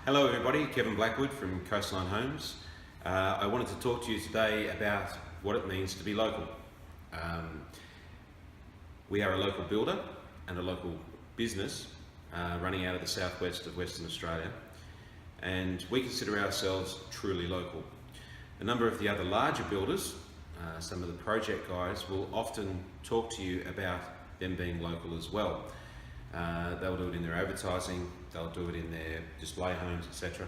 Hello everybody, Kevin Blackwood from Coastline Homes. I wanted to talk to you today about what it means to be local. We are a local builder and a local business running out of the southwest of Western Australia, and we consider ourselves truly local. A number of the other larger builders, some of the project guys, will often talk to you about them being local as well. They'll do it in their advertising, they'll do it in their display homes, etc.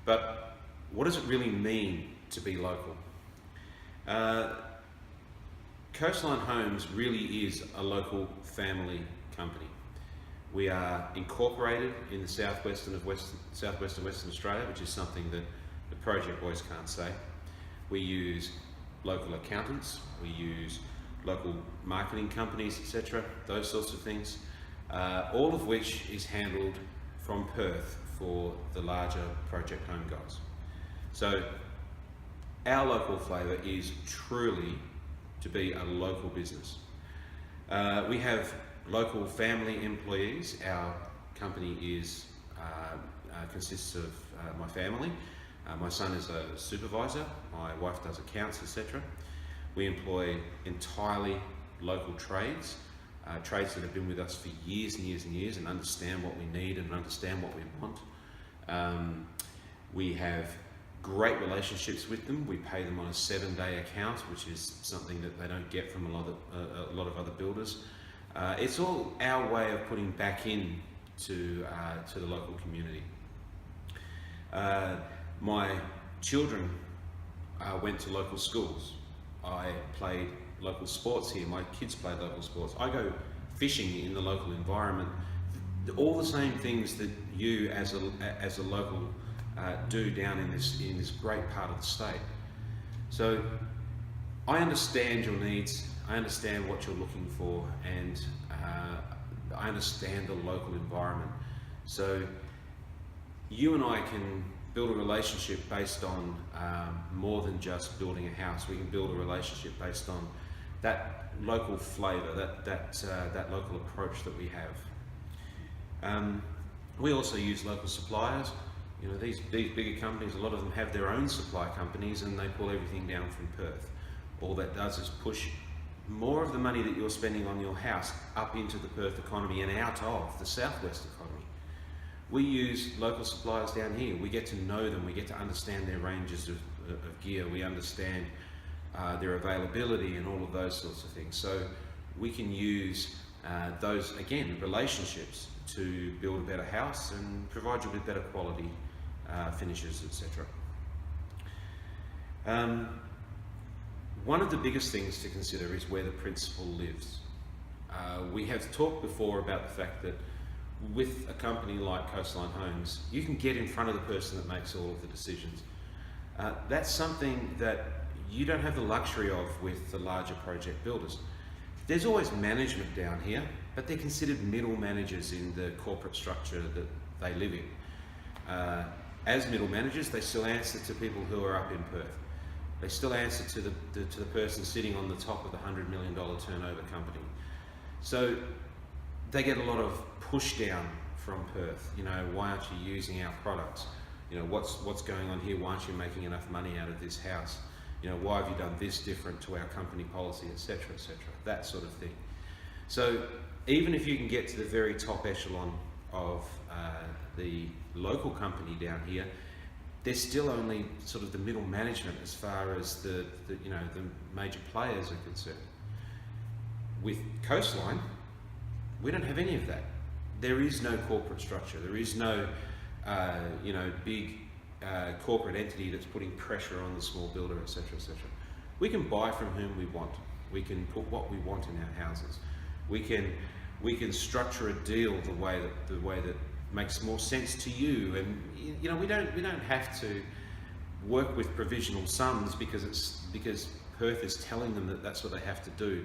But what does it really mean to be local? Coastline Homes really is a local family company. We are incorporated in the southwest of Western Australia, which is something that the project boys can't say. We use local accountants, we use local marketing companies, etc., those sorts of things. All of which is handled from Perth for the larger project home guys. So our local flavour is truly to be a local business. We have local family employees. Our company consists of my family. My son is a supervisor, my wife does accounts, etc. We employ entirely local trades. Trades that have been with us for years and years and years and understand what we need and understand what we want. We have great relationships with them. We pay them on a 7-day account, which is something that they don't get from a lot of other builders. It's all our way of putting back in to the local community. My children went to local schools. I played local sports here. My kids play local sports. I go fishing in the local environment. All the same things that you as a local do down in this great part of the state. So I understand your needs. I understand what you're looking for, and I understand the local environment. So you and I can build a relationship based on more than just building a house. We can build a relationship based on that local flavour, that local approach that we have. We also use local suppliers. You know, these bigger companies, a lot of them have their own supply companies, and they pull everything down from Perth. All that does is push more of the money that you're spending on your house up into the Perth economy and out of the southwest economy. We use local suppliers down here. We get to know them. We get to understand their ranges of gear. We understand their availability and all of those sorts of things. So we can use those, again, relationships to build a better house and provide you with better quality finishes, etc. One of the biggest things to consider is where the principal lives. We have talked before about the fact that with a company like Coastline Homes, you can get in front of the person that makes all of the decisions. That's something that you don't have the luxury of with the larger project builders. There's always management down here, but they're considered middle managers in the corporate structure that they live in. As middle managers, they still answer to people who are up in Perth. They still answer to the person sitting on the top of the $100 million turnover company. So they get a lot of push down from Perth. You know, why aren't you using our products? You know, what's going on here? Why aren't you making enough money out of this house? You know, why have you done this different to our company policy, etc., etc., that sort of thing. So even if you can get to the very top echelon of the local company down here, they're still only sort of the middle management as far as the major players are concerned. With Coastline, we don't have any of that. There is no corporate structure. There is no big corporate entity that's putting pressure on the small builder, etc., etc. We can buy from whom we want. We can put what we want in our houses. We can structure a deal the way that makes more sense to you. And you know, we don't have to work with provisional sums because Perth is telling them that that's what they have to do,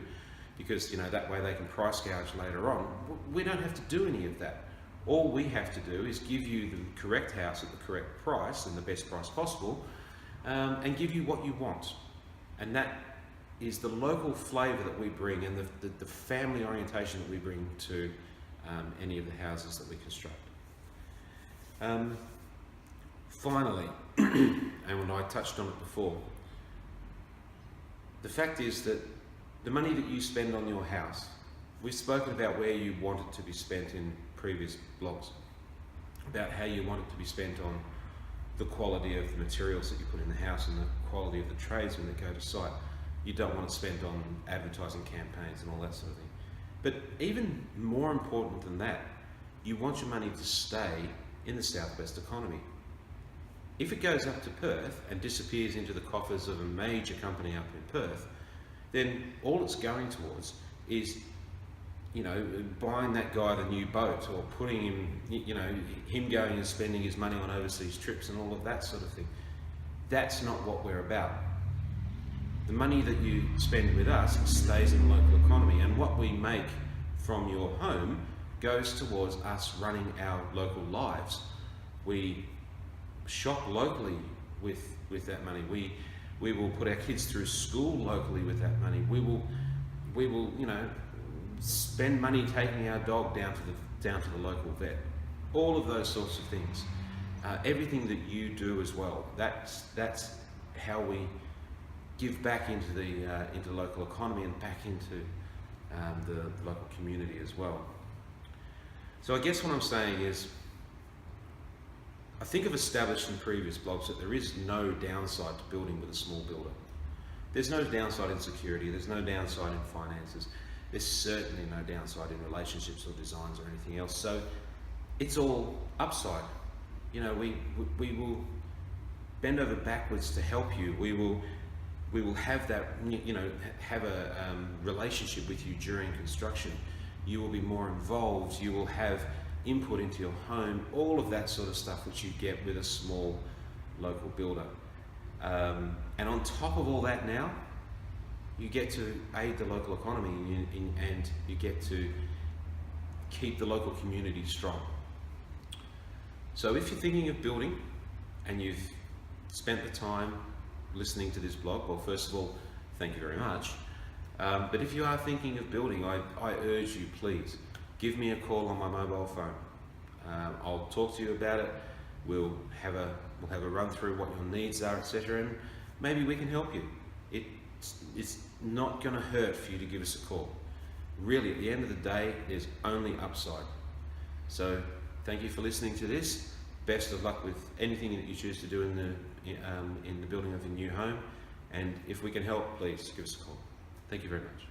because you know that way they can price gouge later on. We don't have to do any of that. All we have to do is give you the correct house at the correct price and the best price possible, and give you what you want. And that is the local flavour that we bring, and the family orientation that we bring to any of the houses that we construct. Finally, and when I touched on it before, the fact is that the money that you spend on your house, we've spoken about where you want it to be spent in previous blogs, about how you want it to be spent on the quality of the materials that you put in the house and the quality of the tradesmen that go to site. You don't want to spend on advertising campaigns and all that sort of thing. But even more important than that, you want your money to stay in the southwest economy. If it goes up to Perth and disappears into the coffers of a major company up in Perth, then all it's going towards is, buying that guy the new boat, or putting him, him going and spending his money on overseas trips and all of that sort of thing. That's not what we're about. The money that you spend with us stays in the local economy, and what we make from your home goes towards us running our local lives. We shop locally with that money. We will put our kids through school locally with that money. We will spend money taking our dog down to the local vet. All of those sorts of things. Everything that you do as well. That's how we give back into the local economy and back into the local community as well. So I guess what I'm saying is, I think I've established in previous blogs that there is no downside to building with a small builder. There's no downside in security, there's no downside in finances, there's certainly no downside in relationships or designs or anything else. So it's all upside. We will bend over backwards to help you. We will have that, have a relationship with you during construction. You will be more involved, you will have input into your home, all of that sort of stuff which you get with a small local builder. And on top of all that now, you get to aid the local economy and you get to keep the local community strong. So if you're thinking of building and you've spent the time listening to this blog, well, first of all, thank you very much. But if you are thinking of building, I urge you, please, give me a call on my mobile phone. I'll talk to you about it. We'll have a run through what your needs are, etc., and maybe we can help you. It's not going to hurt for you to give us a call. Really, at the end of the day, there's only upside. So thank you for listening to this. Best of luck with anything that you choose to do in the building of your new home. And if we can help, please give us a call. Thank you very much.